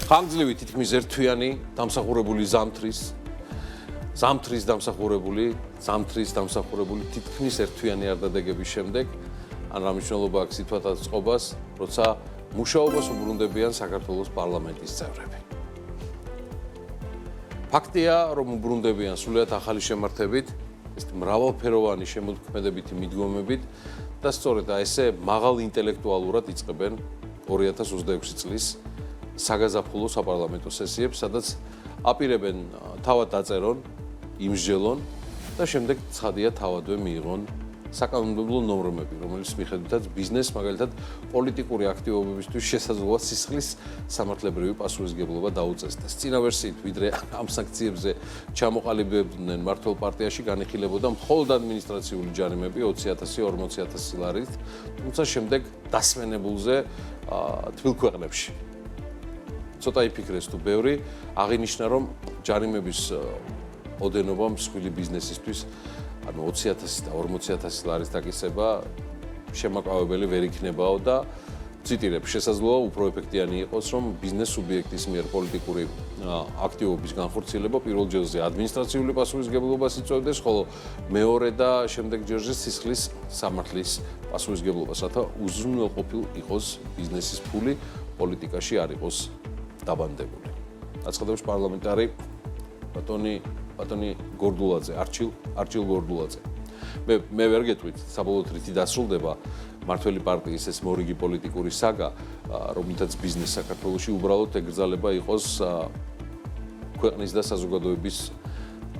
ხანგრძლივი თითქმის ერთთვიანი დამსახურებული ზამთრის დამსახურებული თითქმის ერთთვიანი არდადეგების შემდეგ ან რა მნიშვნელობა აქვს სიტუაციას წყობას, როცა მუშაობას უბრუნდებიან საქართველოს პარლამენტის წევრები. ფაქტია, რომ უბრუნდებიან სრულიად ახალი შემართებით, ეს მრავალფეროვანი შემოქმედებითი მიდგომებით და სწორედ ესე მაღალ ინტელექტუალურად იწყებენ 2026 წლის საგაზაფხულო საპარლამენტო სესიებს, სადაც აპირებენ თავად დაწერონ, იმსჯელონ და შემდეგ ცხადია თავადვე მიიღონ საკანონმდებლო ნორმები, რომელიც მიხედვითაც ბიზნეს, მაგალითად პოლიტიკური აქტივობებისთვის შესაძლოა სისხლის სამართლებრივი პასუხისმგებლობა დაუწესდეს. წინა ვერსიით, ვიდრე ამ სანქციებზე ჩამოყალიბებდნენ მმართველ პარტიაში, განიხილებოდა მხოლოდ ადმინისტრაციული ჯარიმები 20,000-40,000 ლარით, თუმცა შემდეგ დასვენებულზე თბილ ქვეყნებში. ცოტა იფიქრეს თუ ბევრი, აღინიშნა, რომ ჯარიმების ოდენობა მსხვილი ბიზნესისთვის ანუ 20,000 და 40,000 ლარის დაკისება შემაკავებელი ვერ იქნებაო და ციტირებ, შესაძლოა უფრო ეფექტიანი იყოს, რომ ბიზნეს სუბიექტის მიერ პოლიტიკური აქტივობის განხორციელება პირველ ჯერზე ადმინისტრაციული პასუხისმგებლობას იწვევდეს, ხოლო მეორე და შემდეგ ჯერზე სისხლის სამართლის პასუხისმგებლობას, რათა უზრუნველყოფილ იყოს ბიზნესის ფული, პოლიტიკაში არ იყოს დაბანდებული. აცხადებს პარლამენტარი ბატონი გორდულაძე, არჩილ გორდულაძე. მე ვერ გეტყვით, საბოლოოდ რითი დასრულდება მართველი პარტიის ეს მორიგი პოლიტიკური საგა, რომლითაც ბიზნეს საქართველოში უბრალოდ ეგრძალება იყოს ქვეყნის და საზოგადოების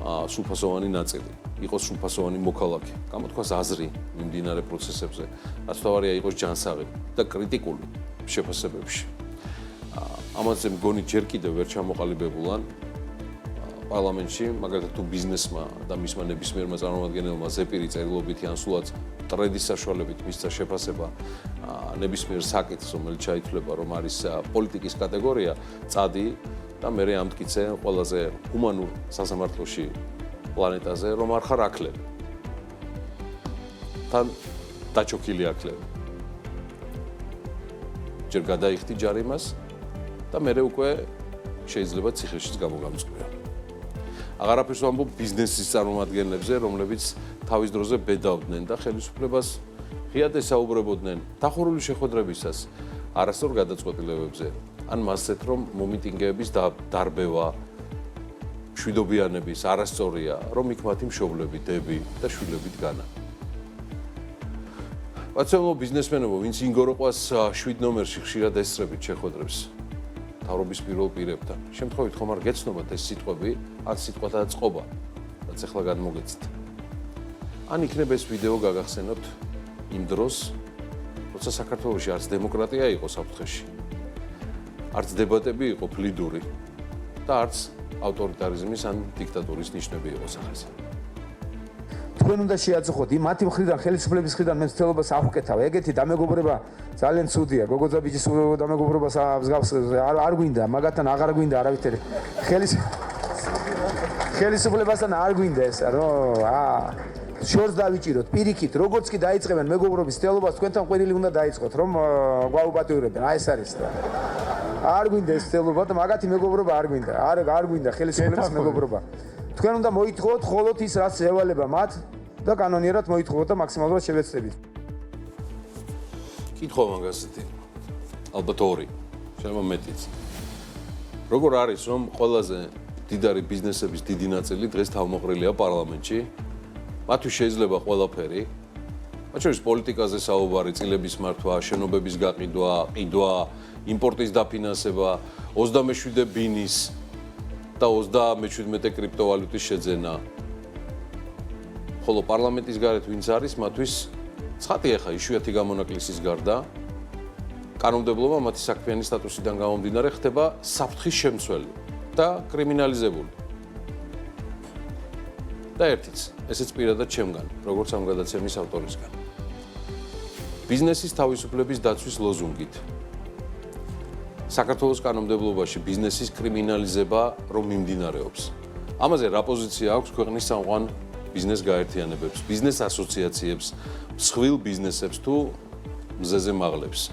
სრულფასოვანი ნაწილი, იყოს სრულფასოვანი მოქალაქე, გამოთქვას აზრი მიმდინარე პროცესებზე, რაც თავარია იყოს ჯანსაღი და კრიტიკული შეფასებებში. ამაზე მგონი ჯერ კიდევ ვერ ჩამოყალიბებულან პარლამენტში, მაგალითად თუ ბიზნესმა და მისმა ნებისმიერმა წარმომადგენელმა ზეპირი წერილობითი ან სულაც ტრედის საშუალებით მისცა შეფასება ნებისმიერ საკითხს, რომელიც ჩაითვლება, რომ არის პოლიტიკის კატეგორია, წადი და მე ამტკიცე ყველაზე ჰუმანურ სასამართლოში პლანეტაზე, რომ არ ხარ აკლები. თან დაჩოქილი აკლები. ჯერ გადაიხდი ჯარიმას და მე უკვე შეიძლება ციხეშიც გამოგამწყვია. აღარაფერს ვამბობ ბიზნესის წარმომადგენლებზე, რომლებიც თავის დროზე ბედავდნენ და ხელისუფლებას ღიად ესაუბრებოდნენ დახურული შეხვედრებისას არასწორ გადაწყვეტილებებზე, ან მასეთ, რომ მომიტინგეების დარბევა, მშვიდობიანების არასწორია, რომ იქ მათი მშობლები, დები და შვილებით განა. პაცემო ბიზნესმენებო, ვინც ინგოროყვას 7 ნომერში ხშირად ესწრებით შეხვედრებს თავრობის პირველ პირებთან. შემთხვევით ხომ არ გეცნობათ ეს სიტყვები, ან სიტყვათა წყობა, რაც ახლა გადმოგეცით. ან იქნებ ეს ვიდეო გაგახსენოთ იმ დროს, როცა საქართველოში არც დემოკრატია იყო საფრთხეში, არც დებატები იყო ფლიდური და არც ავტორიტარიზმის ან დიქტატურის ნიშნები იყო სახეზე. თქვენ უნდა შეაწუხოთ მათი მხრიდან, ხელისუფლების მხრიდან მე მცდელობას ავხკეთავ. ეგეთი დამეგობრება ძალიან ცუდია. გოგოძაბიჯის დამეგობრებას არ გვინდა, მაგათთან აღარ გვინდა არავითარი. ხელისუფლებასთან არ გვინდა ესა, რომ შორს დავიჭიროთ, პირიქით, როგორც კი დაიწყებენ მეგობრობის მცდელობას, თქვენთან ყვირილი უნდა დაიწყოთ, რომ გვაუპატიურებენ. ეს არის და არ გვინდა ეს მცდელობა და მაგათი მეგობრობა არ გვინდა. არ გვინდა ხელისუფლების მეგობრობა. თქვენ უნდა მოითხოვოთ მხოლოდ ის, რაც ევალება მათ და კანონიერად მოითხოვოთ და მაქსიმალურად შევეცდებით. კითხვა მაგასეთი. ალბათ ორი, შეიძლება მეტიც. როგორ არის, რომ ყველაზე დიდარი ბიზნესების დიდი ნაწილი დღეს თავმოყრილია პარლამენტში? მათთვის შეიძლება ყველაფერი, მათ შორის პოლიტიკაზე საუბარი, წილების მართვა, შენობების გაყიდვა, ყიდვა, იმპორტის დაფინანსება, 27 ბინის და 37 კრიპტოვალუტის შეძენა. ხოლო პარლამენტის გარეთ ვინც არის, მათთვის ცხადია ხა იშვიათი გამონაკლისის გარდა კანონმდებლობა მათი საქმიანი სტატუსიდან გამომდინარე ხდება საფრთხის შემცველი და კრიმინალიზებული. და ერთიც, ესეც პირადად ჩემგან, როგორც ამ გადაცემის ავტორისგან. ბიზნესის თავისუფლების დაცვის ლოზუნგით. საქართველოს კანონმდებლობაში ბიზნესის კრიმინალიზება რომ მიმდინარეობს. ამაზე რა პოზიცია აქვს ქვეყნის სამყარო ბიზნეს გაერთიანებებს, ბიზნეს ასოციაციებს, მსხვილ ბიზნესებს თუ მზეზე მაღლებს.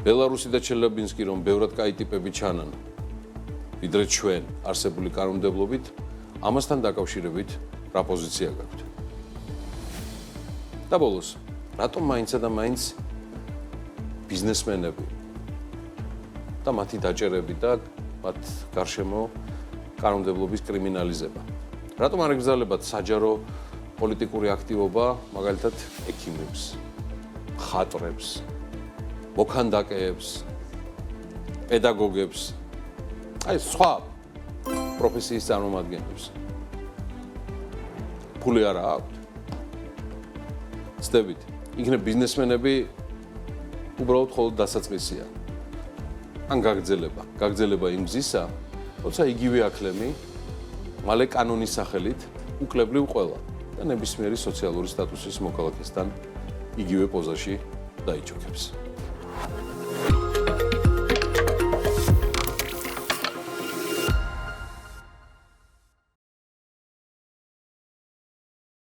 ბელარუსი და ჩელებინსკი რომ ბევრად კაი ტიპები ჩანან, ვიდრე ჩვენ არსებული კანონმდებლობით, ამასთან დაკავშირებით რა პოზიცია გაქვთ? და ბოლოს, რატომ მაინცსა და მაინც ბიზნესმენები და მათი დაჭერები და მათ გარშემო კანონმდებლობის კრიმინალიზება? რატომ არ ეკრძალებათ საჯარო პოლიტიკური აქტივობა, მაგალითად, ექიმებს, მხატვრებს, მოქანდაკეებს, პედაგოგებს, აი სხვა პროფესიის წარმომადგენლებს? ფული არა აქვთ? ცდებით, იქნებ ბიზნესმენები უბრალოდ მხოლოდ დასაწყისია. ან გაგრძელება იმ გზისა, როცა იგივე აქლემი მალე კანონის სახელით უკლებრივ ყველა და ნებისმიერი სოციალური სტატუსის მოქალაქესთან იგივე პოზაში დაიჩოქებს.